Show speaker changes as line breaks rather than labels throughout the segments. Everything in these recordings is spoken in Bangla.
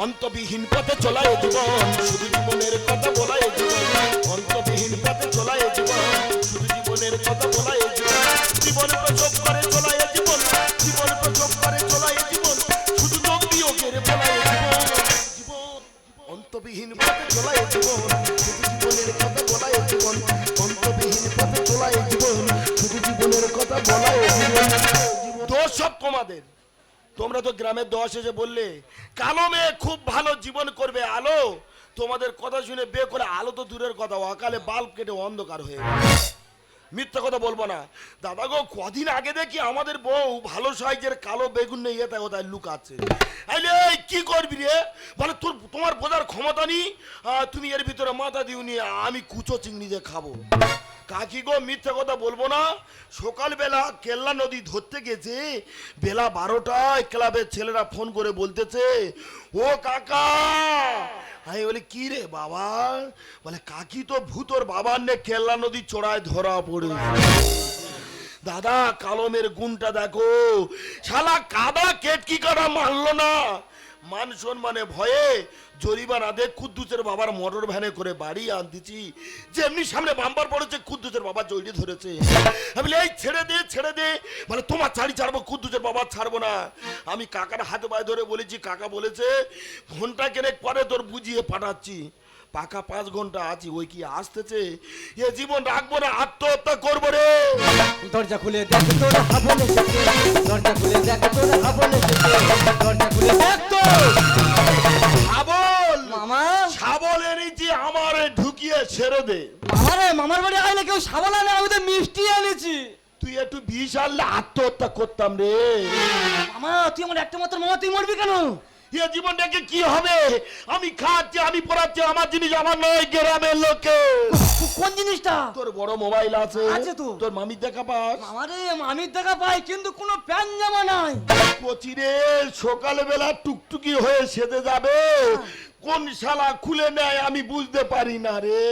অন্তবিহীন পথে চলায় জীবন, শুধু জীবনের কথা বলায় জীবন। অন্তবিহীন পথে চলায় জীবন, শুধু জীবনের কথা বলায় জীবন। জীবন প্রসব করে চলায় জীবন, জীবন প্রসব করে চলায় জীবন, শুধু যোগ বিয়োগের বলায় জীবন। জীবন অন্তবিহীন পথে চলায় জীবন, শুধু জীবনের কথা বলায় জীবন। অন্তবিহীন পথে চলায় জীবন, শুধু জীবনের কথা বলায় জীবন। দোষ সব তোমাদের। তোমরা তো গ্রামের দশ এসে বললে কালো মেয়ে খুব ভালো জীবন করবে আলো। তোমাদের কথা শুনে বিয়ে করে আলো তো দূরের কথা, অকালে বাল্ব কেটে অন্ধকার হয়ে গেল। মিথ্যা কথা বলবো না দাদা গো, কদিন আগে দেখি আমাদের বউ ভালো সাইজের কালো বেগুন নিয়ে এটা কোথায় লুকাচ্ছে। কি করবি রে? বলে তোমার বোঝার ক্ষমতা নেই, তুমি এর ভিতরে মাথা দিওনি, আমি কুচো চিংড়ি দিয়ে খাবো। কাকি গো মিথ্যা কথা বলবো না, সকালবেলা কেল্লা নদী ধরতে গেছে, বেলা 12টায় ক্লাবের ছেলেরা ফোন করে বলতেছে ও কাকা। আমি বলি কি রে বাবা? বলে কাকি তো ভূতর বাবার নে কেল্লা নদী চড়ায় ধরা পড়ে। দাদা কালমের গুণটা দেখো, শালা কাদা কেটকি কাটা মানলো না, মান সম্মানে ভয়ে জরিমানা দে কুদ্দুসের বাবার মোটর ভ্যানে করে বাড়ি আনতেছি, যেমনি সামনে বাম্পার পড়েছে কুদ্দুসের বাবা জড়িয়ে ধরেছে। আমি এই ছেড়ে দে ছেড়ে দে, মানে তোমার চারি ছাড়বো, কুদ্দুসের বাবা ছাড়বো না। আমি কাকার হাতে পায়ে ধরে বলেছি, কাকা বলেছে ঘন্টা কেনেক পরে তোর বুঝিয়ে পাঠাচ্ছি। পাকা 5 ঘন্টা আছি, ওই কি আসতেছে, এ জীবন রাখবো না, আত্মহত্যা করবো রে।
দরজা খুলে দেখ তোর হাবল এসেছে, দরজা খুলে দেখ তোর হাবল এসেছে, দরজা খুলে দেখ তো।
শাবল
মামা,
শাবল এনেছি, আমারে ঢুকিয়ে ছেড়ে দে।
মামারে, মামার বাড়ি আইলে কেউ শাবল আনে, আমি তো মিষ্টি এনেছি।
তুই একটু বিষ আনলে আত্মহত্যা করতাম রে।
মামা তুই আমার একটা মাত্র মামা, তুই মরবি কেন?
এ জীবনটাকে কি হবে? আমি খাচ্ছি, আমি পড়াচ্ছি, আমার জিনিস আমার নয়, গ্রামের লোকে।
কোন জিনিসটা?
তোর বড় মোবাইল আছে?
আছে তো।
তোর মামির দেখা পাস?
মামারে মামির দেখা পাই, কিন্তু কোনো প্যান জামা নাই।
কচিরে সকালবেলা টুকটুকি হয়ে সেজে যাবে, কোন শালা খুলে নেয় আমি বুঝতে পারি না রে।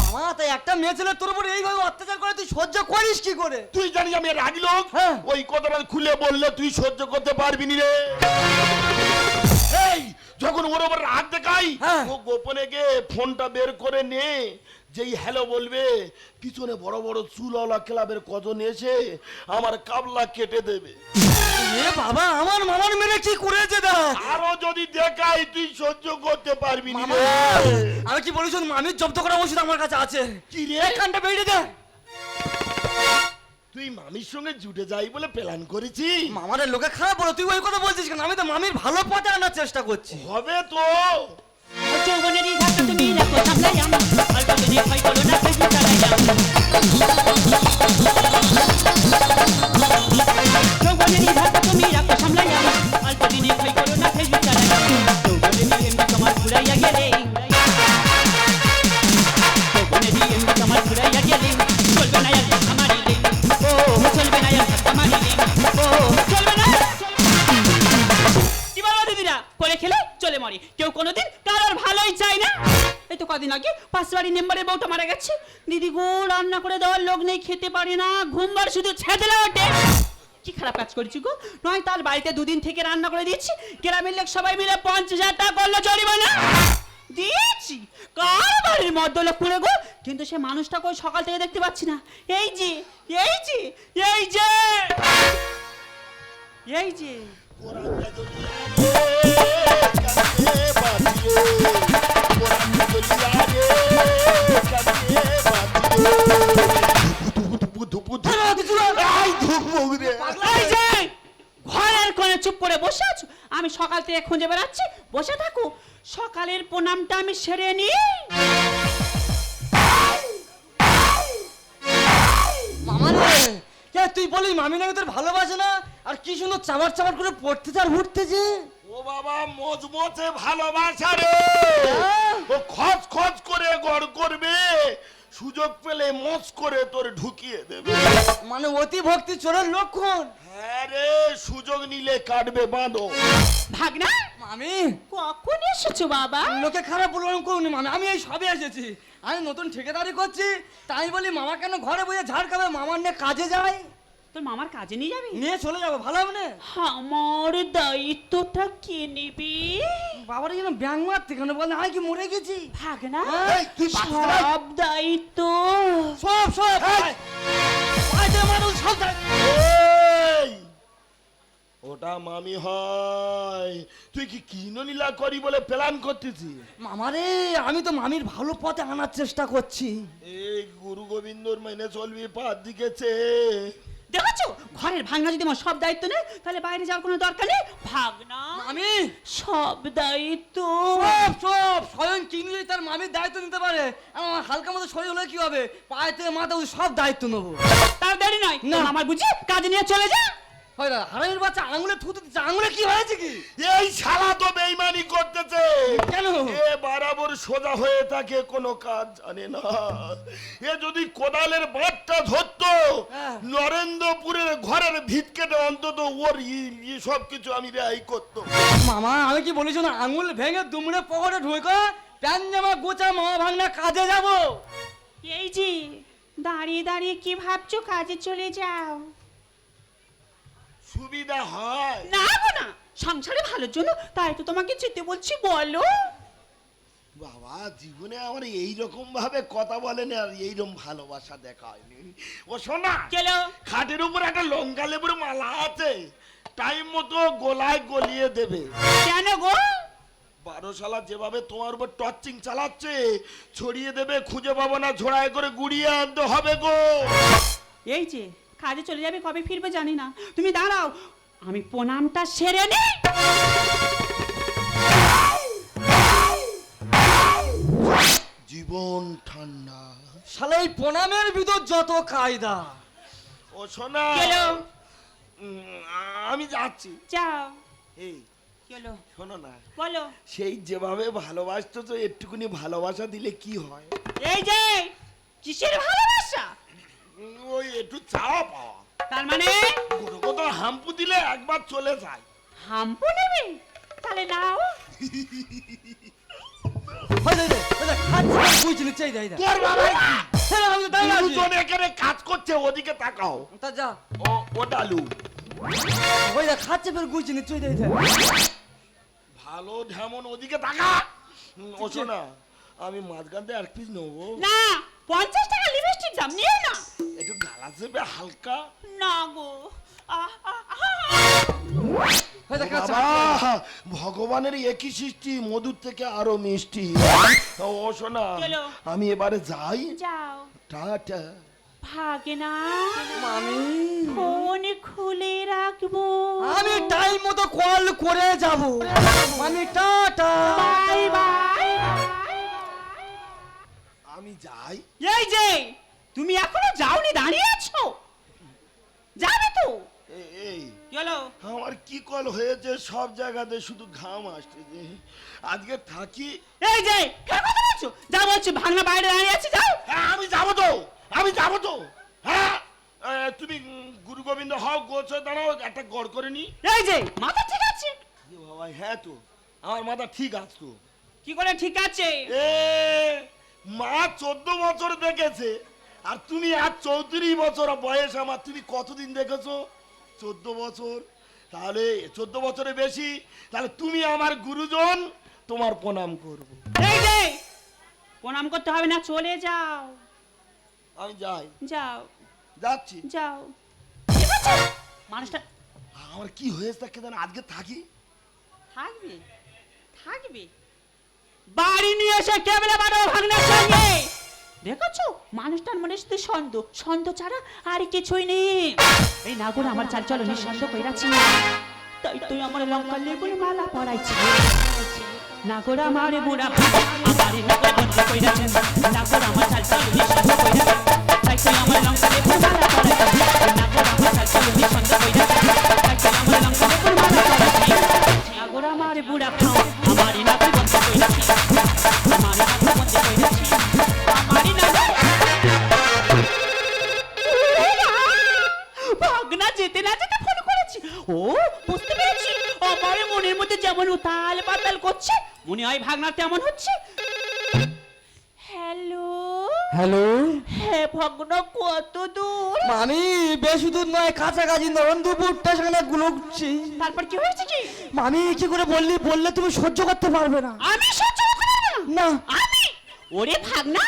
মামা তাই একটা মেয়ে ছেলে তোর উপর এইভাবে অত্যাচার করে তুই সহ্য করিস কি করে?
তুই জানিস আমি রাগি লোক,
হ্যাঁ।
ওই কথাটা খুলে বললে তুই সহ্য করতে পারবি নি রে। এই যখন ওর ওপর রাগ দেখাই,
হ্যাঁ।
ও গোপনে গিয়ে ফোনটা বের করে নে, যেই হ্যালো বলবে পিছনে বড় বড় চুলওয়ালা ক্লাবের কজন এসে আমার কাবলা কেটে দেবে।
এ বাবা, আমার মামার মেরে কি করেছে দা?
আরো যদি দেখাই তুই সহ্য করতে পারবি না
মামা,
রে।
আমি কি বলিস, মামির জব্দ করা ওষুধ আমার কাছে আছে।
কি রে?
কানটা বেরিয়ে দে।
তুই মামির সঙ্গে জুটে যাই বলে প্ল্যান করেছি?
মামারের লোকে খারাপ বলো, তুই ওই কথা বলছিস কেন? আমি তো মামির ভালো পথে আনার চেষ্টা করছি।
হবে তো।
যৌবনেরই ধাক্কা তুমি রাখো সামলাইয়া, অল্প দিনে ভয় করো না, ফেসবুক চালাইয়া। যৌবনেরই ধাক্কা তুমি রাখো সামলাইয়া, অল্প দিনে ভয় করো না, ফেসবুক চালাইয়া। যৌবনেরই এমনি তোমার ঘুরাইয়া গেলে, যৌবনেরই এমনি তোমার ঘুরাইয়া গেলে, চলবে না আর ধাক্কা মারিলে, ও চলবে না আর ধাক্কা মারিলে, ও চলবে না। কি বলো দিদিরা, করে খেলে চলে মরে, কেউ কোনোদিন কারোর ভালোই চায় না। এই তো কদিন আগে পাশ বাড়ির মেম্বারের বউটা মারা গেছে, দিদি গো রান্না করে দেওয়ার লোক নেই, খেতে পারে না, ঘুমবার শুধু ছেঁদলা ওঠে। কি খারাপ কাজ করেছি গো, নয় তার বাড়িতে 2 দিন থেকে রান্না করে দিচ্ছি, গ্রামের লোক সবাই মিলে 50,000 টাকা করলো জরিমানা দিয়েছি। কার বাড়ির মধ্যলোক করে গো, কিন্তু সে মানুষটা কই সকাল থেকে দেখতে পাচ্ছি না। এই যে এই যে এই যে এই যে ঘরের কোণে চুপ করে বসে আছো, আমি সকাল থেকে খুঁজে বেড়াচ্ছি, বসে থাকো, সকালের প্রণামটা আমি সেরে নি।
মামারে, কে তুই বলিস মামি নাকি তোর ভালোবাসে না? আর কি সুন্দর চামার চামার করে পড়তেছে আর উঠতেছে।
ও বাবা মজমজে ভালোবাসা রে, ও খচ খচ করে গড় করবে, সুযোগ পেলে মজ করে তোর ঢুকিয়ে দেবে।
মানে অতি ভক্তি চোরের লক্ষণ।
হ্যাঁ রে, সুযোগ নিলে কাটবে বাঁধো।
ভাগনা
মামি
কখন এসেছো বাবা?
লোকে খারাপ বললাম কোন মামি, আমি এই সবে এসেছি। আমি নতুন ঠিকাদারি করছি, তাই বলি মামা কেন ঘরে বসে ঝাড় খাবে, মামার নিয়ে কাজে যাই।
তোর মামার কাজে নিয়ে যাবি?
নিয়ে চলে যাবো, ভালো হবে না?
আমার দায়িত্বটা কে নেবে?
বাবারে যেন ব্যাং মারতে কেন বল আমি কি মরে গেছি?
ভাগনা
এই, তুই বাঁচতে পারবি?
সব দায়িত্ব
সব সব
এই!
আজে মানুষ সব
এই! ওটা মামি হয়, তুই কি কিনলীলা করি বলে প্ল্যান করতেছি?
মামারে আমি তো মামির ভালো পথে আনার চেষ্টা করছি।
এই গুরু গোবিন্দর মেনে চলবি পার দিকেছে।
দেখেছো ঘরের ভাগনা যদি আমার সব দায়িত্ব নেই তাহলে বাইরে যাওয়ার কোনো দরকার নেই। ভাগনা
মামি
সব দায়িত্ব
সব সব স্বয়ং কিনলে তার মামির দায়িত্ব নিতে পারে। আমার হালকা মতো শরীর হলে কি হবে, পায়ে থেকে মাথা অবধি সব দায়িত্ব নেবো।
তার দেরি নয়
না।
না আমার বুঝি কাজে নিয়ে চলে যা।
হয় না হারামির বাচ্চা আঙুলে থুতু দিচ্ছে, আঙুলে কি হয়েছে কি?
এই শালা তো বেইমানি করতেছে।
কেন?
এ বরাবর সোজা হয়ে থাকে, কোনো কাজ জানে না। এ যদি কোদালের বাটটা ধরতো,
হ্যাঁ।
নরেন্দ্রপুরের ঘরের ভিত কেটে অন্তত ওর সব কিছু আমি রেহাই করতো।
মামা আমি কি বলেছি না, আঙুল ভেঙে দুমড়ে পকেটে ঢুকে প্যান জামা গোছা মামা ভাঙনা কাজে যাব।
এই যে দাঁড়িয়ে দাঁড়িয়ে কি ভাবছো, কাজে চলে যাও।
সুবিধা হয়
না গো না, সংসারে ভালোর জন্য তাই তো তোমাকে যেতে বলছি, বলো।
বাবা, জীবনে আমার এইরকম ভাবে কথা বলেনি আর এইরকম ভালোবাসা দেখা হয়নি। ও শোনা,
কেলো
খাটের উপর একটা লঙ্কা লেবুর মালা আছে, টাইম মতো গোলায় গলিয়ে দেবে।
কেন গো?
12 সালা যেভাবে তোমার উপর টর্চিং চালাচ্ছে, ছড়িয়ে দেবে, খুঁজে পাবো না, ঝোড়ায় করে গুড়িয়ে আনতে হবে গো।
এই যে কাজে চলে যাবে, কবে ফিরবে জানি না, তুমি দাঁড়াও আমি প্রণামটা সেরে নি।
জীবন ঠান্ডা।
শালা এই প্রণামের ভিতর যত কায়দা।
ও শোনা,
কেলো
আমি যাচ্ছি।
যাও।
এই
কেলো
শোনো না,
বলো।
সেই যেভাবে ভালোবাসতো তো একটুকুনি ভালোবাসা দিলে কি হয়?
এই যে কিসের ভালোবাসা?
ওই একটু চাওয়া পাওয়া।
তার মানে
কোনো কোথাও হাম্পু দিলে একবার চলে যায়।
হাম্পু নেবে? তাহলে নাও।
বুঝছি নিচ্ছে এই দেয়
তোর বাবাই কি?
আমি তো দাঁড়িয়ে আছি।
দুজন এখানে কাজ করছে, ওদিকে তাকাও।
তা যা
ও ডালু
ওই দেখ খাচ্ছে ফের গুছি নিচ্ছে দেয়।
ভালো ঢেমন, ওদিকে তাকা। ও শোনা, আমি মাঝখান থেকে 1 পিস নেবো।
না 50 টাকা লিপস্টিক দাম নিও না।
একটু গালা চেপে হালকা।
না গো
বাবা, ভগবানের একই সৃষ্টি, মধুর থেকে আরো মিষ্টি। ও শোনা,
চলো।
আমি এবারে যাই।
যাও।
টাটা।
ভাগে না,
মামি
ফোন খুলে রাখবো।
আমি টাইম মতো কল করে যাব। মামি টাটা।
Bye bye.
আমি যাই।
এই যে তুমি এখনো যাওনি, দাঁড়িয়ে আছো, যাবে তো?
এই
চলো।
আমার কি কল হয়েছে, সব জায়গাতে শুধু ঘাম আসছে। আজকে থাকি।
এই যে কেন কথা বলছো? যা বলছি ভাঙনা বাইরে দাঁড়িয়ে আছে, যাও।
হ্যাঁ আমি যাবো তো, আমি যাবো তো। হ্যাঁ তুমি গুরু গোবিন্দ হও, গোছ দাঁড়াও, একটা গড় করে নি।
এই যে মাথা ঠিক আছে?
বাবা হ্যাঁ তো, আমার মাথা ঠিক আছে তো।
কি করে ঠিক আছে?
এ মা 14 বছর দেখেছে, আর তুমি আর 34 বছর বয়স আমার। তুমি কতদিন দেখেছো? 14 বছর। তাহলে 14 বছরের বেশি, তাহলে তুমি আমার গুরুজন, তোমার প্রণাম করব।
এই যে প্রণাম করতে হবে না, চলে যাও।
আমি যাই।
যাও
যাচ্ছি।
যাও। ঠিক আছে? মানুষটা
আমার কি হয়েছে তাকে জানো, আজকে থাকি।
থাকবে থাকবে বাড়ি নিয়ে এসে টেবিলে বাড়ো ভাগনার সঙ্গে। দেখেছো মানুষটার মনে শুধু ছন্দ ছাড়া আর কিছুই নেই। এই নাগর আমার চাল চলো নিঃসন্দ কইরাছি, তাই তুই আমার লঙ্কা লেবুর মালা পরাইছি। নাগর আমার বুড়া আমার নাগর বন্ধ কইরাছেন, নাগর আমার চাল চলো নিঃসন্দ কইরাছি, তাই তুই আমার লঙ্কা লেবুর মালা পরাইছি। নাগর আমার চাল চলো নিঃসন্দ কইরাছি, তাই তুই আমার লঙ্কা লেবুর মালা পরাইছি। নাগর আমার বুড়া খাও আমার নাগর বন্ধ কইরাছি, আমার নাগর বন্ধ কইরাছি, আমার নাগর। ভাগনা যেতে না যেতে ফোন করেছি। ও বুঝতে পেরেছি, আমার মনের মধ্যে যেমন উতাল পাতাল করছে, মনে হয় ভাগনা তেমন হচ্ছে। হ্যালো
হ্যালো
হ্যাঁ ভগ্ন, কত দূর?
মামি বেশি দূর নয়, কাছাকাছি নরেন্দ্রপুর স্টেশনে গুলোচ্ছি।
তারপর কি হয়েছে কি?
মামি কি করে বললে তুমি সহ্য করতে পারবে না।
আমি সহ্য করতে পারবো না।
না
আমি? ওরে ভাগনা,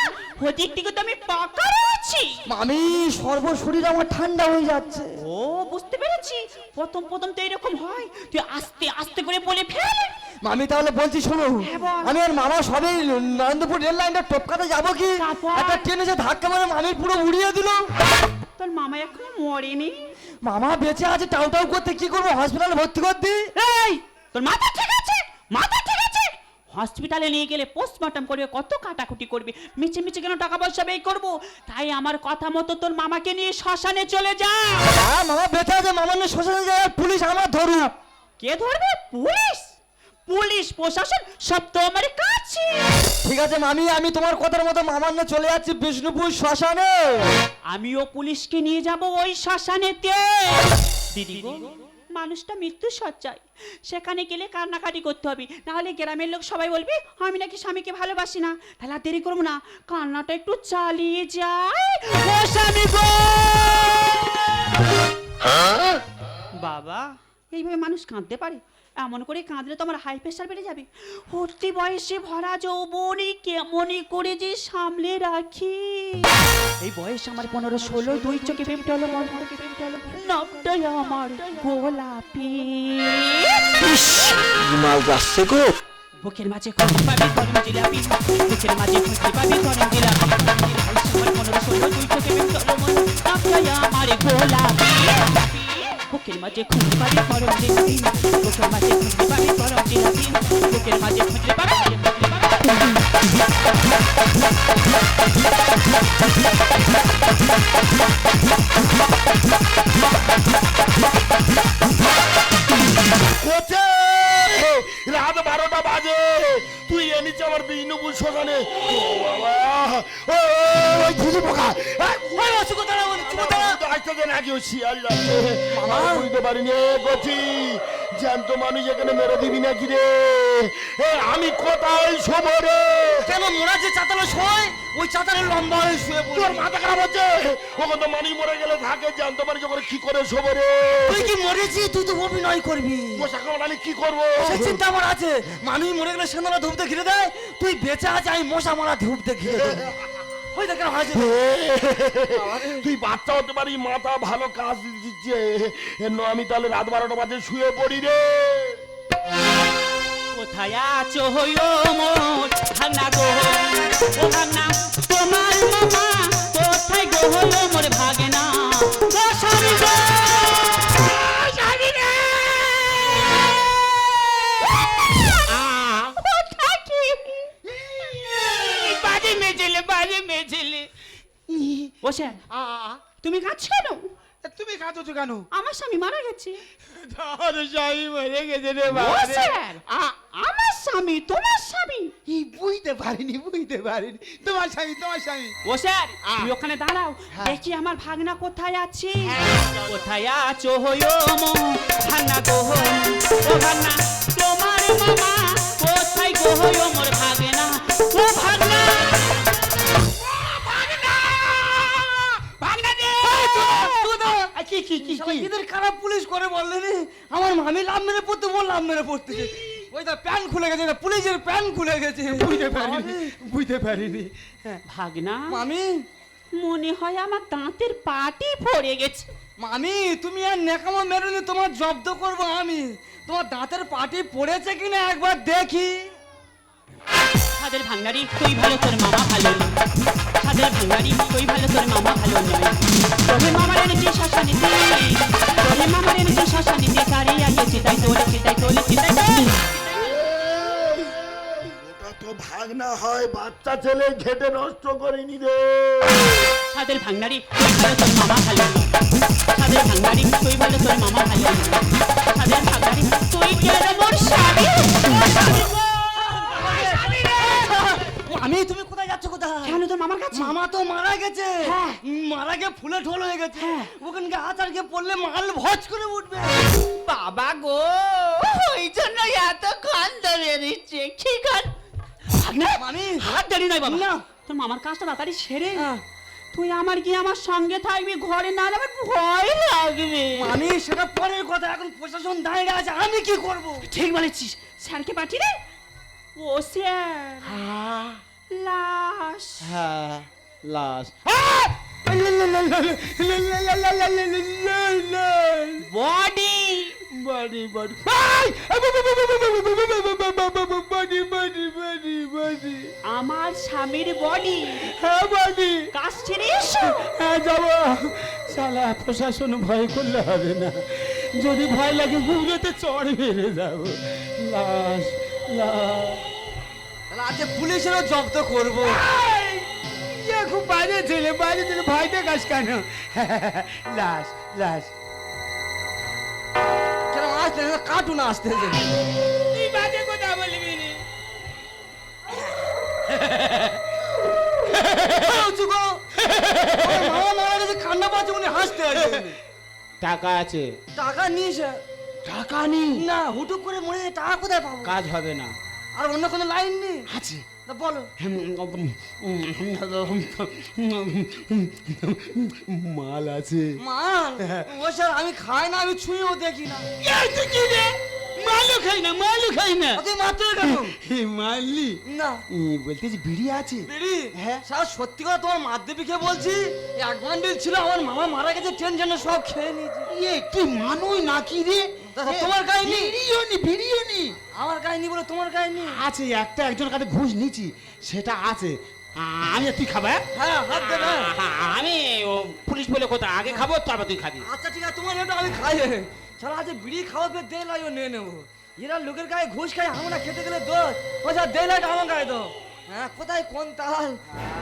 ওদিক থেকে তো আমি পাকা রয়েছি।
মামি সর্বশরীর আমার ঠান্ডা হয়ে যাচ্ছে।
ও বুঝতে পেরেছি, প্রথম প্রথম তো এরকম হয়, তুই আস্তে আস্তে করে বলে ফেল।
মামি তাহলে বলছি শোনো,
হ্যাঁ, বল।
আমি আর মামা সবে নরেন্দ্রপুর রেল লাইনটা টপকাতে যাবো কি
তারপর?
একটা ট্রেন এসে ধাক্কা মারে মামির পুরো উড়িয়ে দিল।
তোর মামা এখনো মরেনি?
মামা বেঁচে আছে, টাউ টাউ করতে, কি করবো হসপিটালে ভর্তি করতে।
এই, তোর মাথা ঠিক আছে? মাথা ঠিক আছে? হসপিটালে নিয়ে গেলে পোস্টমর্টম করবে, কত কাটাকুটি করবে, মিছে মিছে কেন টাকা পয়সা ব্যয় করবো? তাই আমার কথা মতো তোর মামাকে নিয়ে শ্মশানে চলে যা।
হ্যাঁ মামা বেঁচে আছে, মামা নিয়ে শ্মশানে যায়, পুলিশ আমার ধরুক।
কে ধরবে? পুলিশ? পুলিশ প্রশাসন সব তো আমার কাছে।
ঠিক আছে মামি, আমি তোমার কথার মতো মামার নিয়ে চলে যাচ্ছি বিষ্ণুপুর শ্মশানে।
আমিও পুলিশকে নিয়ে যাব ওই শ্মশানেতে। দিদি গো, মানুষটা মৃত্যু সজ্জায়, সেখানে গেলে কান্নাকাটি করতে হবে, নাহলে গ্রামের লোক সবাই বলবে আমি নাকি স্বামীকে ভালোবাসি না। তাহলে আর দেরি করবো না, কান্নাটা একটু চালিয়ে যায়। ও স্বামী গো! বাবা, এইভাবে মানুষ কাঁদতে পারে? এমন করে কাঁদলে তো আমার হাই প্রেশার বেড়ে যাবে। উঠতি বয়সে ভরা যৌবনই কেমনই করে যে সামলে রাখি। এই বয়স আমার 15-16, দুই চোখে প্রেমটা হলো, মন থেকে প্রেমটা হলো, নামটাই আমার গোলাপি।
মাল যাচ্ছে গো।
বুকের মাঝে খুঁজে পাবি গরম জিলাপি, বুকের মাঝে খুঁজে পাবি গরম জিলাপি। আমার 15-16, দুই চোখে প্রেমটা হলো, মন নামটাই আমার গোলাপি। বুকের মাঝে খুঁজে পাবি গরম জিলাপি, বুকের মাঝে খুঁজে পাবি গরম জিলাপি, বুকের মাঝে খুঁজে পাবি।
কোচে রাত 12টা বাজে, তুই এনেছি আমার বিষ্ণুপুর শ্মশানে। ও বাবা, ওই ঝুলি পোকা নাকি ওই শিয়াল যাচ্ছে। আমি বুঝতে পারিনি কচি, জ্যান্ত মানুষ এখানে মেরে দিবি নাকি রে? আমি কোথায় শোবো রে?
কেন মোরা যে চাতালে শোয়, ওই চাতালে লম্বা হয়ে শুয়ে পড়ি।
তোর মাথা খারাপ হচ্ছে? ওখানে তো মানুষ মরে গেলে থাকে, জ্যান্ত মানুষ ওখানে কি করে শোবো রে?
তুই কি মরেছিস? তুই তো অভিনয় করবি।
পোশাক কামড়ালে কি করবো?
সে চিন্তা আমার আছে। মানুষ মরে গেলে সেনারা ধূপ দিয়ে ঘিরে দেয়, তুই বেঁচে আছে, আমি মশা মারা ধূপ দিয়ে ঘিরে দেবো। ওই দেখেন হাসি।
তুই বাচ্চা হতে পারি, মাথা ভালো কাজ দিচ্ছে। আমি তাহলে রাত 12টা বাজে শুয়ে পড়ি রে।
কোথায় আছো হইও মোর ভাঙনা গো, ও ভাঙনা তোমার মামা কোথায় গো হইও মোর ভাগনা? ও স্বামী গো, স্বামী রে! কোথায় কি? বাজে মেজেলে, বাজে মেজেলে। ও স্যার, তুমি কাঁদছো কেন?
তুমি কাঁদছো কেন?
আমার স্বামী মারা গেছে।
তোর স্বামী মরে গেছে রে
ও
বাবা রে।
স্যার, আমার স্বামী তোমার স্বামী?
বুঝতে পারিনি। তোমার স্বামী, তোমার স্বামী।
ও স্যার, তুমি ওখানে দাঁড়াও, দেখি আমার ভাগনা কোথায় আছে। কোথায় আছো হইও মো ভাগনা গো, ও ভাগনা তোমার মামা কোথায় গো হইও মোর ভাগনা? ও ভাগনা, ভাগনা রে! কি কি কি কি?
এদের খারাপ পুলিশ করে বললে রে, আমার মামি লাভ মেরে পড়তে, বল লাভ মেরে পড়তেছে। ওই দা প্যান্ট খুলে গেছে, না পুলিশের প্যান্ট খুলে গেছে। বুঝতে পারিনি।
ভাগনা,
মামি,
মনে হয় আমার দাঁতের পাটি পড়ে গেছে।
মামি তুমি আর নেকামো মেরুনি, তোমার জব্দ করবো আমি। তোমার দাঁতের পাটি পড়েছে কিনা একবার দেখি।
ছাদের ভাঙারি তুই ভালো, তোর মামা ভালো না। ছাদের ভাঙারি তুই ভালো, তোর মামা ভালো নয়। তোরে মামার এনেছি শ্মশানেতে, তোরে মামার এনেছি শ্মশানেতে, তারে আগে চিতাই তোলে, চিতাই তোলে, চিতাই তোলে।
ওটা তো ভাগনা হয়, বাচ্চা ছেলে ঘেটে নষ্ট করিনি রে।
ছাদের ভাঙারি তুই ভালো, তোর মামা ভালো না। ছাদের ভাঙারি তুই ভালো, তোর মামা ভালো না। ছাদের ভাঙারি তুই কেন মোর স্বামী?
মামি তুমি কোথায় যাচ্ছ? কোথায়?
কেন তোর মামার কাছে?
মামা তো মারা গেছে।
হ্যাঁ।
মারা গিয়ে ফুলে ঢোল হয়ে গেছে।
হ্যাঁ।
ওখানকে আচারকে পড়লে মাল ভজ করে উঠবে।
বাবা গো, ওই জন্য এত কান ধরে দিচ্ছে। কি কান?
মামি
হাত ধরি নয় বাবা,
না।
তোর মামার কাজটা তাড়াতাড়ি সেরে
হ্যাঁ।
তুই আমার গিয়ে আমার সঙ্গে থাকবি, ঘরে না আমার ভয় লাগবে।
আমি সেটা পরের কথা, এখন প্রশাসন দাঁড়িয়ে আছে, আমি কি করব?
ঠিক বলেছিস, স্যারকে পাঠিয়ে দে। ও স্যার,
হ্যাঁ
লাশ।
হ্যাঁ লাশ
বডি।
বাড়ি বাড়ি বাড়ি
আমার স্বামীর বডি।
হ্যাঁ বাড়ি
কাজ ছেড়ে এসো।
হ্যাঁ যাবো। শালা প্রশাসন ভয় করলে হবে না, যদি ভয় লাগে ঘুরেতে চড় মেরে যাবো। লাশ লাশ
তাহলে আজকে পুলিশেরও জব্দ করব।
খুব বাইরে ছেলে ভয় দেখাস কেন? লাশ লাশ
কেন আসতে কার্টুন আসতেছে?
তুই বাজে কথা বলবি রে।
মামা মারা গেছে, কান্না পাচ্ছে, উনি হাসতে আছে।
টাকা আছে?
টাকা নিয়েছে
টাকা নেই,
না, হুটুক করে মরে গেছে, টাকা কোথায় পাবো?
কাজ হবে না।
আর অন্য কোনো লাইন নেই?
আছে
তা বলো।
মাল আছে।
মান ও স্যার, আমি খাই না, আমি ছুঁয়েও দেখি না।
মালও খাই না, মালও খাই না।
তুই মাত্র কেন?
মানলি
না
বলতেছি বিড়ি আছে?
বিড়ি?
হ্যাঁ।
স্যার সত্যি কথা তোমার মাধ্যমিকে বলছি, এক বান্ডিল ছিল, আমার মামা মারা গেছে, টেনশনে সব খেয়ে নিয়েছি।
তুই মানুষ নাকি রে?
দাদা, তোমার গায়ে নেই?
ভিডিও নি
আমার গায়ে নি বলে তোমার গায়ে নেই?
আছে, একটা একজন কাছে ঘুষ নিচ্ছি, সেটা আছে। আমি আর তুই খাবা?
হ্যাঁ, হাত দেবে।
আমি পুলিশ বলে কথা, আগে খাবো তারপর তুই খাবি।
আচ্ছা ঠিক আছে, তোমার এটা আমি খাই। সারা আজ বিড়ি খাওয়াবে, দে লাইও নিয়ে নেবো। এরা লোকের গায়ে ঘুষ খাই, আমরা খেতে গেলে দোষ। আচ্ছা দে লাইট আমার গায়ে দাও। হ্যাঁ, কোথায় কোন তাল?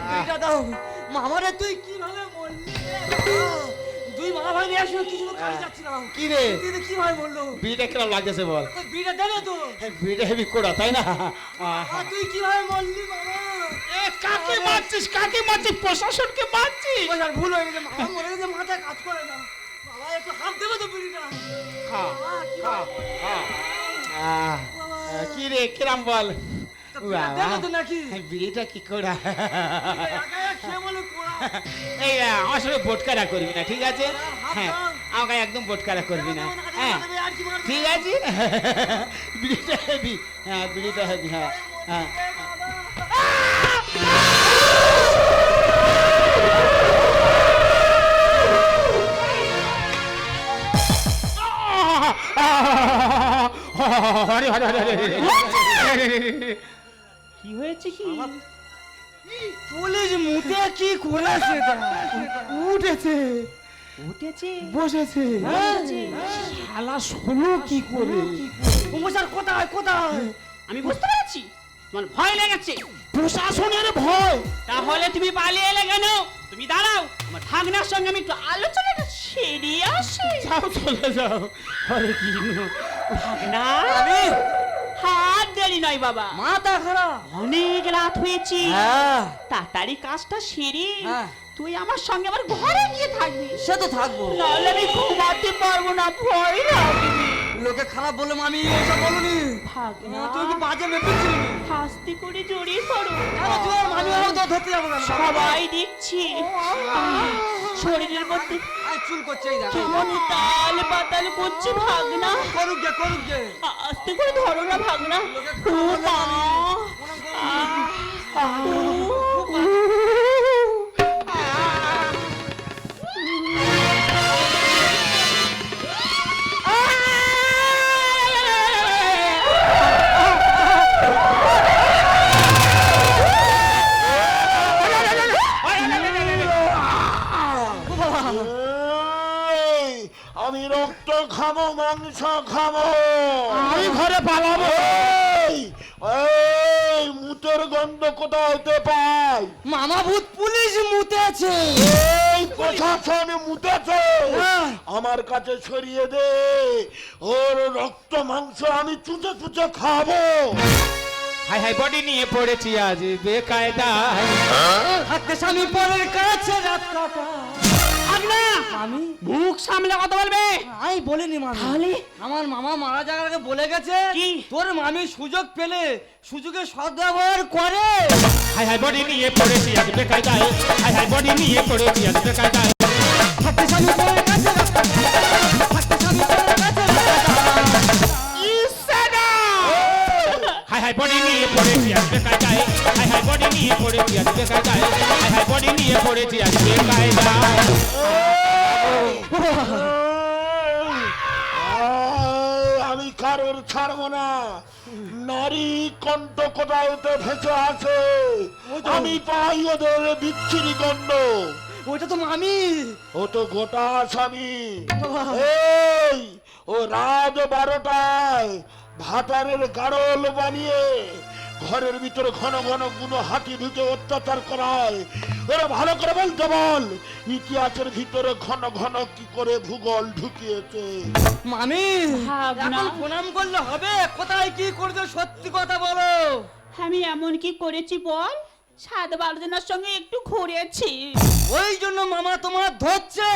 বিড়িটা দাও। মামারে তুই কিভাবে মরলি রে বাবা? দুই মা ভাই একসঙ্গে কিছু খাই যাচ্ছিলাম।
কি রে?
তুই কি ভাই বললো?
বিড়িটা কিরম লাগতেছে বল?
ওই বিড়িটা দেবে তো?
বিড়িটা হেবি কোড়া, তাই না?
আর তুই কিভাবে মরলি বাবা?
কাকে মারছিস, কাকে মারছিস? প্রশাসনকে মারছিস?
ওই আর ভুল হয়ে গেছে, মামা মরে গেছে, মাথায় কাজ করে না। বাবা একটু হাত দেবে তো বিড়িটা?
খা
বাবা,
খা
কিভাবে
খা।
বাবা।
কি রে, কিরাম বল?
তা বিড়িটা দেবে তো নাকি?
বিড়িটা কি কোড়া?
একা একা খেয়ে বলে কোড়া।
এই আমার সঙ্গে বোটকারা করবি না, ঠিক আছে?
হাত
হ্যাঁ,
দাও।
আমাকে একদম বোটকারা করবি না। হ্যাঁ
আর কি মারবে?
ঠিক আছে। বিড়িটা হেভি, হ্যাঁ বিড়িটা হেভি, হ্যাঁ হ্যাঁ। হরে হরে হরে হরে।
কি হয়েছে কি?
পুলিশ মুতে কি করেছে?
উঠেছে,
উঠেছে?
বসেছে।
বসেছে।
শালা শোনো কি করে?
স্যার কোথায় কোথায়?
আমি বুঝতে পেরেছি তোমার ভয় লেগেছে।
প্রশাসনের ভয়?
তাহলে তুমি পালিয়ে এলে কেন? তুমি দাঁড়াও, আমার ভাগনার সঙ্গে আমি একটু আলোচনাটা সেরে আসি।
যাও, চলে যাও। আরে কি
ভাগনা,
আমি
হাত দেরি নয় বাবা,
মাথা খারাপ।
অনেক রাত হয়েছে,
হ্যাঁ
তাড়াতাড়ি কাজটা সেরে
হ্যাঁ।
তুই আমার সঙ্গে আমার ঘরে গিয়ে থাকবি,
সে তো থাকবো।
নাহলে আমি ঘুমাতে পারবো না, ভয় লাগবে।
লোকে খারাপ বললাম, আমি এইসব বলুনি।
ভাগনা,
তুই কি বাজে মেপেছিলি?
হাসতে করে জড়িয়ে পড়ো।
কেন তুই আর মামি বাবু তো ধরতে যাবো কেন?
সবাই দেখছি শরীরের মধ্যে
আই চুল করছে, এই দেখো।
কেমন তাল পাতাল করছে। ভাগনা,
করুক গে, করুক গে।
আস্তে করে ধরো না ভাগনা। ও মা,
আমি রক্ত খাবো, মাংস খাবো।
আমি ঘরে পালাবো।
এই মুতের গন্ধ কোথাও হতে পাই?
মামা ভূত পুলিশ মুতেছে।
এই প্রশাসন মুতেছে।
হ্যাঁ।
আমার কাছে ছড়িয়ে দে, ওর রক্ত মাংস আমি চুচে চুচে খাবো।
হাই হাই বডি নিয়ে পড়েছি আজ বেকায়দায়।
থাকতে স্বামী পরের কাছে রাত কাটা।
না
মামি
মুখ সামলে কথা বলবে।
আমি বলিনি মামি।
তাহলে?
আমার মামা মারা যাওয়ার আগে বলে গেছে
কি?
তোর মামি সুযোগ পেলে সুযোগের সদ্ব্যবহার করে।
হাই হাই বডি নিয়ে পড়েছি আজ বেকায়দায়, হাই হাই বডি নিয়ে পড়েছি আজ বেকায়দায়।
থাকতে স্বামী তোর কাছে রাস্তা ঘাট, থাকতে স্বামী তোর কাছে রাস্তা ঘাট।
হাই হাই বডি নিয়ে পড়েছি আজ বেকায়দায়, হাই হাই বডি নিয়ে পড়েছি আজ বেকায়দায়, হাই হাই বডি নিয়ে পড়েছি আজ বেকায়দায়।
আমি কারোর ছাড়বো না। নারী কণ্ঠ কোথায় ভেসে আছে, আমি পাই ওদের বিচ্ছিরি গন্ধ।
ওইটা তো মামি।
ও তো গোটা স্বামী। এই ও রাত 12টায় ভাতারের গাড়ল বানিয়ে ঘরের ভিতরে ঘন ঘন গুনো হাতি ঢুকে অত্যাচার করায়। ওরা ভালো করে বলতে বল, ইতিহাসের ভিতরে ঘন ঘন কি করে ভূগোল ঢুকিয়েছে।
মামি
ভাবনা।
এখন প্রণাম করলে হবে? কোথায় কি করছো সত্যি কথা বলো।
আমি এমন কি করেছি বল? 7-12 জনের সঙ্গে একটু ঘুরেছি।
ওই জন্য মামা তোমার ধরছে।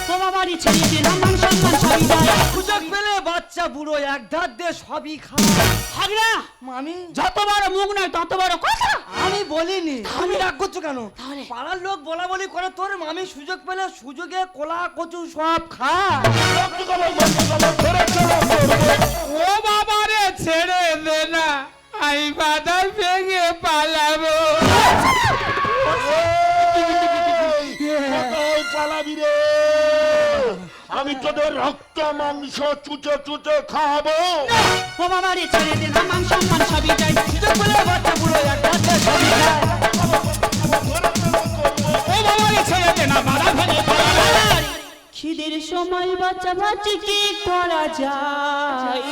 তোমার বাড়ি ছেড়ে দিলাম, মান সম্মান সবই যায়।
সুযোগ পেলে বাচ্চা বুড়ো এক ধার দিয়ে সবই খায়।
হাগরা,
মামি
যত বড় মুখ নয় তত বড় কথা।
আমি বলিনি। তুমি রাগ করছো কেন?
তাহলে?
পাড়ার লোক বলা বলি করে তোর মামি সুযোগ পেলে সুযোগে কোলা কচু সব খায়।
ও বাবা রে ছেড়ে দে না, আমি বাধা ভেঙে পালাবো।
কোথায় পালাবি রে? আমি তোদের রক্ত মাংস চুচে চুচে খাবো।
ও বাবা রে ছেড়ে দিলাম, মান সম্মান সবই যায়।
সুযোগ পেলে বাচ্চা বুড়ো এক ধার দিয়ে সবই খায়।
ও বাবা রে ছেড়ে দে না, বাধা ভেঙে পালাবো।
খিদের সময় বাচ্চা বাচ্চি কি করা যায়?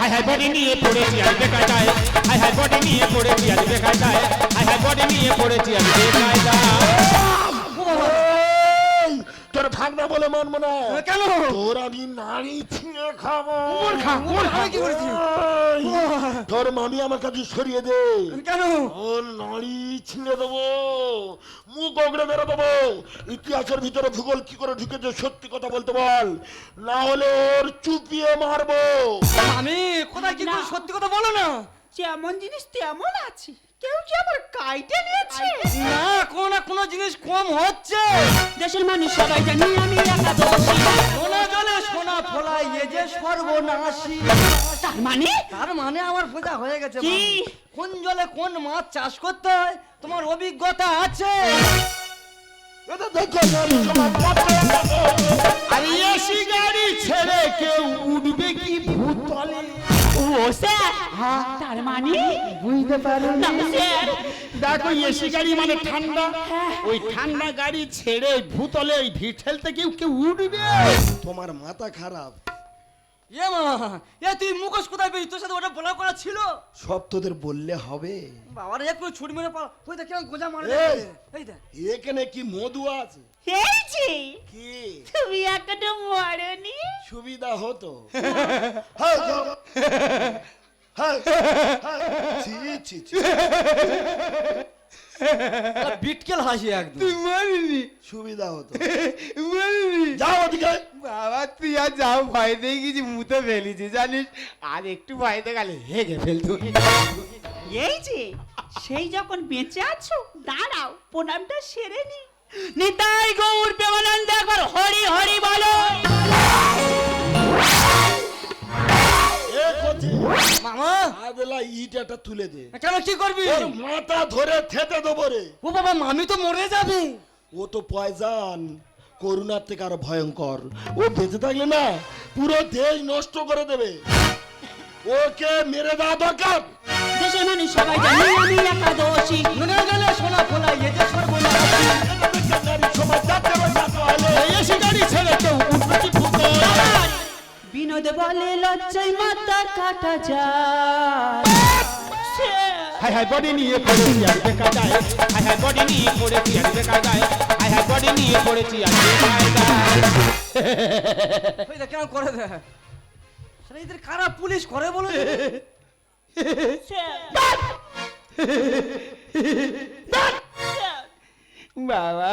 হাই হাই বডি নিয়ে পড়েছি আজ বেকায়দায়, হাই হাই বডি নিয়ে পড়েছি আজ বেকায়দায়, হাই হাই বডি নিয়ে পড়েছি আজ বেকায়দায়।
এই, তোর ভাগনা বলে মানবো না।
কেন?
তোর আমি নারী ছিঁড়ে খাবো।
আমি কি করেছি?
এই, তোর মামি আমার কাছে সরিয়ে দে।
কেন?
ও নারী ছিঁড়ে দেবো, মুখ ওগড়ে মেরে দেবো। ইতিহাসের ভিতরে ভূগোল কি করে ঢুকেছে সত্যি কথা বলতে বল, না হলে ওর চুপিয়ে মারবো।
মামি কোথায় কি করে সত্যি কথা বলো না।
যেমন জিনিস তেমন আছে, কেউ কি আবার কাইটে নিয়েছে?
না কোনো না কোনো জিনিস কম হচ্ছে।
দেশের মানুষ সবাই জানি আমি একা দোষী।
সোনা জলে সোনা ফলাই এ যে সর্বনাশী।
তার মানে
তার মানে আমার বোঝা হয়ে গেছে।
কি?
মামি। কোন জলে কোন মাছ চাষ করতে হয় তোমার অভিজ্ঞতা আছে।
এটা দেখো নারী সমাজ পাচ্ছে।
আরে এসি গাড়ি ছেড়ে কেউ উঠবে কি ভূতলে?
ও স্যার, তার মানে
বুঝতে পারো
না স্যার।
দেখো এসি গাড়ি মানে ঠান্ডা, ওই ঠান্ডা গাড়ি ছেড়ে ভূতলে ওই ভিড় ঠেলতে কেউ কেউ উঠবে?
তোমার মাথা খারাপ।
এ মা এ তুই মুখোশ কোথায় পেয়েছিস? তোর সাথে ওটা বলা করা ছিল।
সব তোদের বললে হবে?
বাবার একটু ছুটি মেরে পা ওই দেখ কেমন গোজা মারে।
এই।
এই দেখ
এখানে কি মধু আছে?
এই যে
কি
তুমি একটা মরনি।
সুবিধা হতো? হ্যাঁ, হ্যাঁ, হ্যাঁ, ছি, ছি, ছি।
বিটকেল হাসি একদম।
তুই মরিনি,
সুবিধা হতো।
মরিনি।
যাও ওদিকে।
বাবা তুই আর যাও, ভয় দিয়ে গেছি, মুতে ফেলেছি জানিস, আর একটু ভয়তে গেলে হেগে ফেলতো।
এই যে সেই যখন বেঁচে আছো, দাঁড়াও প্রণামটা সেরে নি। নিতাই গৌর প্রেমানন্দ একবার হরি হরি বলো।
এ কোথি?
মামা
আদলা ইট একটা তুলে দে।
কেন কি করবি?
ওর মাথা ধরে থেতে দেবো রে।
ও বাবা মামি তো মরে যাবে।
ও তো পয়জান, করুণার থেকে আরো ভয়ঙ্কর। ও বেঁচে থাকলে না পুরো দেশ নষ্ট করে দেবে। ওকে মেরে দেওয়া দরকার।
দেশের মানুষ সবাই জানি আমি একা দোষী।
নুনে গেলে সোনা ফোলাই এ যে সর্বনাশী।
নারী সমাজ যাচ্ছে ওই যাচ্ছে হলে।
এসি গাড়ি ছেড়ে কেউ উঠবে কি ভূতলে?
আবার বিনোদ বলে লজ্জায় মাথা কাটা যায়।
হাই হাই বডি নিয়ে পড়েছি আর বেকায়দায়, হাই হাই বডি নিয়ে পড়েছি আর বেকায়দায়, হাই হাই বডি নিয়ে পড়েছি আর বেকায়দায়।
ওই দেখ কেমন করে দেখ। শালা এদের কারা পুলিশ করে বলে?
বাবা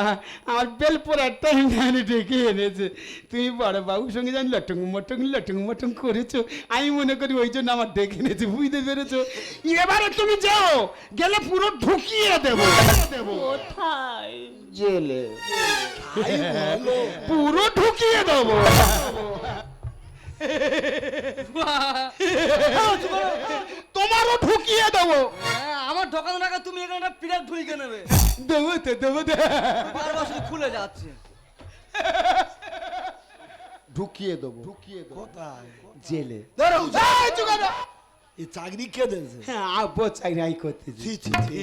আমার বেল পরাটা এখানে ডেকে এনেছে, তুমি বড় বাবুর সঙ্গে জানি লটং মটং করেছো, আমি মনে করি ওই জন্য আমার ডেকে এনেছে, বুঝতে পেরেছো? এবারে তুমি যাও, গেলে পুরো ঢুকিয়ে দেবো।
কোথায়?
জেলে
তাই বলো।
পুরো ঢুকিয়ে দেবো। তোমারও ঢুকিয়ে দেবো।
আমার ঢোকানো টাকা তুমি এখানে একটা পিরাক ঢুকে নেবে,
দেবো তো দেবো তো।
বারবার শুধু খুলে যাচ্ছে।
ঢুকিয়ে দেবো।
কোথায়?
জেলে।
দাঁড়াও,
এই চুকাদা।
এই চাকরি কে দিয়েছে?
হ্যাঁ আব্বু চাকরি আমি করতেছি।
ছি, ছি, ছি।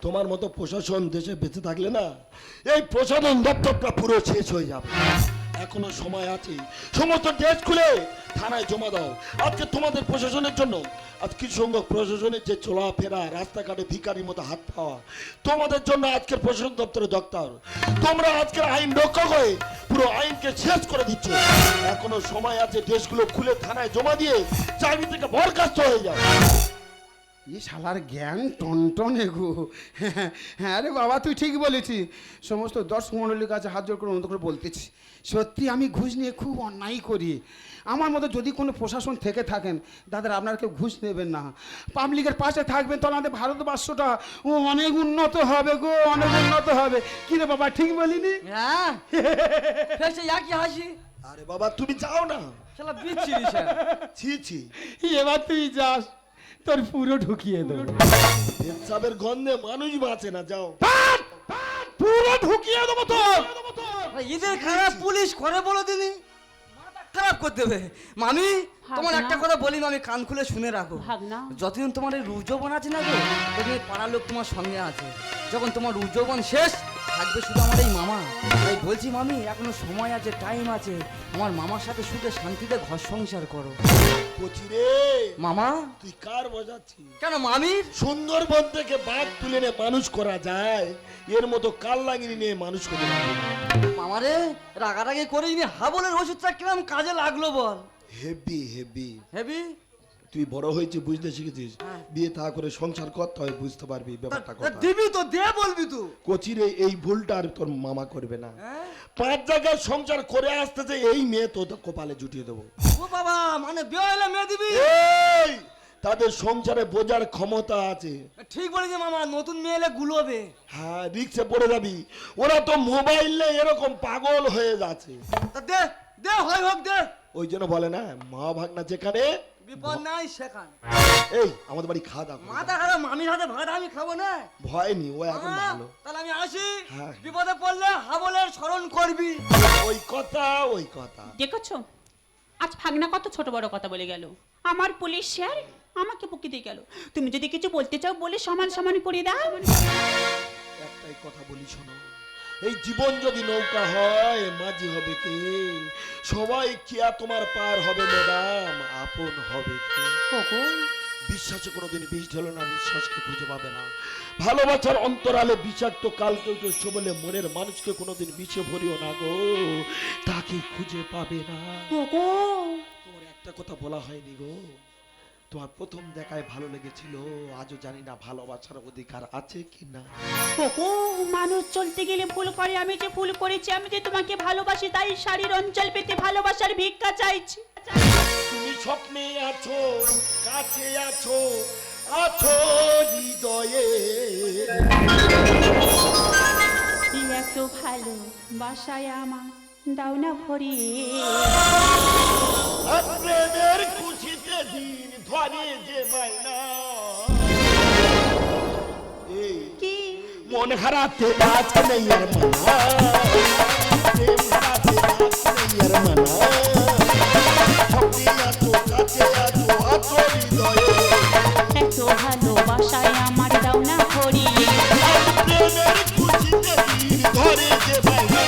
তোমার মতো প্রশাসন দেশে বেঁচে থাকলে না, এই প্রশাসন দপ্তরটা পুরো শেষ হয়ে যাবে। এখনো সময় আছে, সমস্ত দেশ খুলে থানায় জমা দাও। আজকে তোমাদের প্রশাসনের জন্য আজ কিছু সংখ্যক প্রশাসনের যে চলাফেরা, রাস্তাঘাটে ভিখারির মতো হাত পাওয়া, তোমাদের জন্য আজকের প্রশাসন দপ্তরে দরকার। তোমরা আজকের আইন রক্ষা করে পুরো আইনকে শেষ করে দিচ্ছ। এখনো সময় আছে, দেশগুলো খুলে থানায় জমা দিয়ে চাকরি থেকে বরখাস্ত হয়ে যাও।
এই শালার জ্ঞান টনটনে গো। হ্যাঁ রে বাবা, তুই ঠিক বলেছিস। সমস্ত দর্শক মণ্ডলীর কাছে হাত জোর করে অনুরোধ করে বলতেছি, সত্যি আমি ঘুষ নিয়ে খুব অন্যায় করি। আমার মতো যদি কোনো প্রশাসন থেকে থাকেন, দাদা আপনারা কেউ ঘুষ নেবেন না, পাবলিকের পাশে থাকবেন, তাহলে আমাদের ভারতবর্ষটা অনেক উন্নত হবে গো, অনেক উন্নত হবে। কি রে বাবা, ঠিক বলিনি?
হ্যাঁ, ফের সেই একই হাসি।
আরে বাবা তুমি যাও না।
শালা বিচ্ছিরি সে।
ছি ছি,
এবার তুই যাস, তোর পুরো ঢুকিয়ে দেবো।
পেচ্ছাপের গন্ধে মানুষ বাঁচে না, যাও।
পুরো ঢুকিয়ে দেবো তোর।
ঈদের খারাপ পুলিশ করে বলো দিনি, মাথা খারাপ করে দেবে। মামি তোমার একটা কথা বলি মামি, কান খুলে শুনে রাখো।
ভাগনা।
যতদিন তোমার এই রূপযৌবন আছে না গো, ততদিন এই পাড়ার লোক তোমার সঙ্গে আছে। যখন তোমার রূপযৌবন শেষ, থাকবে শুধু আমার এই মামা। তাই বলছি মামি, এখনো সময় আছে, টাইম আছে, আমার মামার সাথে সুখে শান্তিতে ঘর সংসার করো।
কচি রে,
মামা
তুই কার বোঝাচ্ছিস?
কেন মামির?
সুন্দরবন থেকে বাঘ তুলে নিয়ে মানুষ করা যায়, এর মতো কাল লাগিয়ে নিয়ে মানুষ করে
মামারে রাগারাগি করিনি, হাবলের ওষুধটা কিরম কাজে লাগলো বল?
Heavy heavy.
হেবি?
তুই বড় হয়েছিস, বুঝতে শিখেছিস, বিয়ে থা করে সংসার করতে হয়, বুঝতে পারবি ব্যাপারটা কথা।
দিবি তো দে, বলবি তো।
কচি রে, এই ভুলটা আর তোর মামা করবে না।
হ্যাঁ?
5 জায়গায় সংসার করে আসতেছে, এই মেয়ে তো কপালে জুটিয়ে দেবো।
ও বাবা, মানে বিয়ে হলে মেয়ে দিবি?
এই তাদের সংসারে বোঝার ক্ষমতা আছে।
ঠিক বলেছে মামা, নতুন মেয়ে এলে গুলোবে।
হ্যাঁ, রিক্সে পড়ে যাবি। ওরা তো মোবাইলে এরকম পাগল হয়ে যাচ্ছে।
তা দে দে, হয় হোক দে।
ওই জন্য বলে না, মা ভাগনা যেখানে
বিপদ নাই সেখানে।
এই আমাদের বাড়ি খাওয়া দাওয়া করবে।
মাথা খারাপ, মামির হাতে ভাত আমি খাবো না।
ভয় নি, ও এখন
মামা,
ভালো।
তাহলে আমি আসি।
হ্যাঁ।
বিপদে পড়লে হাবলের স্মরণ করবি।
ওই কথা, ওই কথা।
দেখেছো আজ ভাগনা কত ছোট বড় কথা বলে গেল। আমার পুলিশ স্যার আমাকে বকে দিয়ে গেল। তুমি যদি কিছু বলতে চাও বলে সমান সমান করে দাও।
একটাই কথা বলি, শোনো, এই জীবন যদি নৌকা হয়, মাঝি হবে কে? সবাই কি আর তোমার পার হবে ম্যাডাম? আপন হবে কে?
ওগো
বিশ্বাসে কোনোদিন বিষ ঢেলো না, বিশ্বাসকে খুঁজে পাবে না। ভালোবাসার অন্তরালে বিষাক্ত কালকে বলে মনের মানুষকে কোনোদিন বিষে ভরিও না গো, তাকে খুঁজে পাবে না।
ওগো
তোমার একটা কথা বলা হয়নি গো, তোমার প্রথম দেখায় ভালো লেগেছিল, আজও জানি না ভালোবাসার অধিকার আছে কি না।
ওগো মানুষ চলতে গেলে ভুল করে, আমি যে ভুল করেছি, আমি যে তোমাকে ভালোবাসি তাই শাড়ির অঞ্চল পেতে ভালোবাসার ভিক্ষা চাইছি।
তুমি স্বপ্নে আছো, কাছে আছো, আছো হৃদয়ে।
এত ভালো বাসায় আমার দাও না ভরিয়ে।
প্রেমের খুশিতে দিন ধরে যে বাইনা, এই
কি
মন হারাতে আজ নেই আর মানা, প্রেম হারাতে আজ নেই আর মানা। স্বপ্নে আছো, কাছে আছো, আছো হৃদয়ে।
এত ভালো বাসায় আমার দাও না ভরিয়ে।
প্রেমের খুশিতে দিন ধরে যে বাইনা,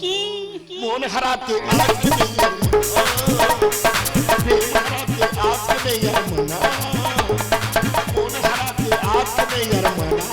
কি
মন হারাতে আজ নেই আর মানা, প্রেম হারাতে আজ নেই আর মানা, মন হারাতে আজ নেই আর মানা।